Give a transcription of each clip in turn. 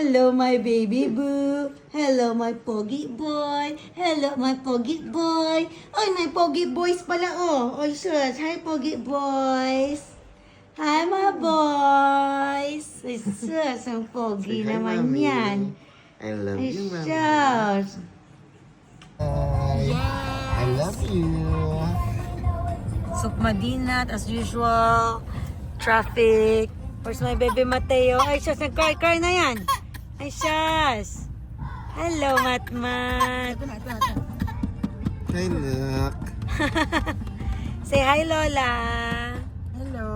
Hello, my baby boo. Hello, my pogi boy. Hello, my pogi boy. Ay, may pogi boys pala, oh. Oy, sus. Hi, pogi boys. Hi, my boys. Ay, sus. Ang pogi Say hi, naman Mommy. yan. I love Ay, you, Mama. sus. Hi. I love you. Sukmadinat, as usual. Traffic. Where's my baby Mateo? Ay, sus. Nag-cry na yan. Ay, sus. Hello, Matmat. Hi, look. Say hi, Lola. Hello.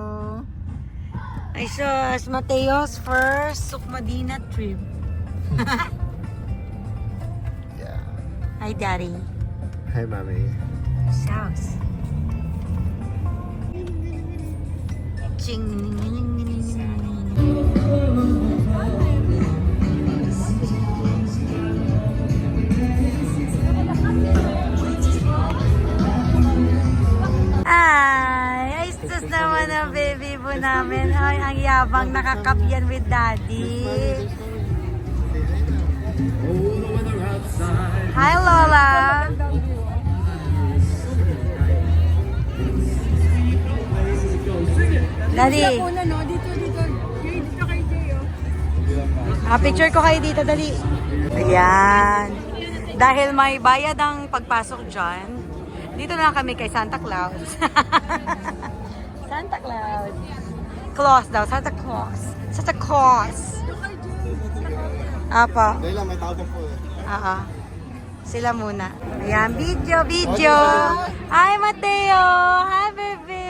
Ay, sus. Mateo's first Sukmadina trip. Yeah. Hi, Daddy. Hi, Mommy. Sus. Ching. Ay, sus naman ang baby po namin. Ay, ang yabang nakakapyan with Daddy. Hi, Lola. Daddy. Una, no? Dito. Dito kay Jay, oh. Picture ko kayo dito, dali. Ayan. Dahil may bayad ang pagpasok dyan, dito na kami kay Santa Claus. Santa Claus. Claus daw, Santa Claus. Santa Claus. Apa. Dahil lang, may tao pa po eh. Sila muna. Ayan, video. Hi, Mateo. Hi, baby.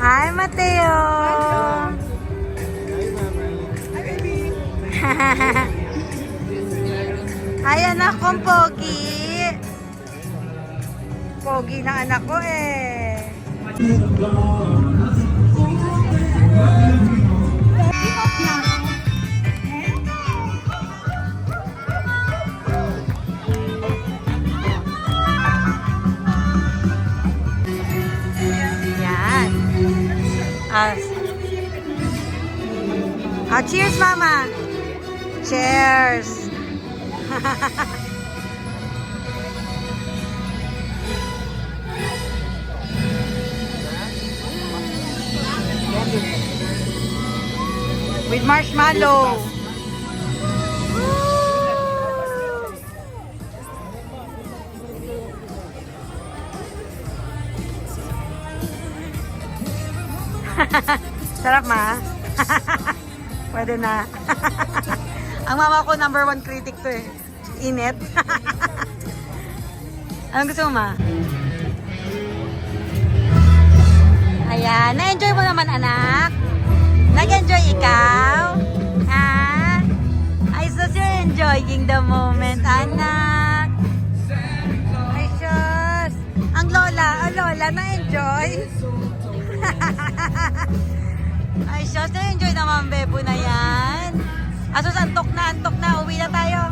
Hi, Mateo. Hi, Mama. Hi, anak kong Pogi. Pogi na anak ko eh. Yan. Cheers, Mama. Cheers. With marshmallow. Sarap, ma. Pwede na. Ang mama ko number 1 critic to eh. Init. Anong gusto mo, ma? Ayan. Na-enjoy mo naman, anak? Nag-enjoy ikaw? Ha? Ay, sus, you're enjoying the moment, anak. Ay, sus. Ang lola, na-enjoy? Ay, sus, na-enjoy naman, bebo na yan. Asus, antok na. Uwi na tayo.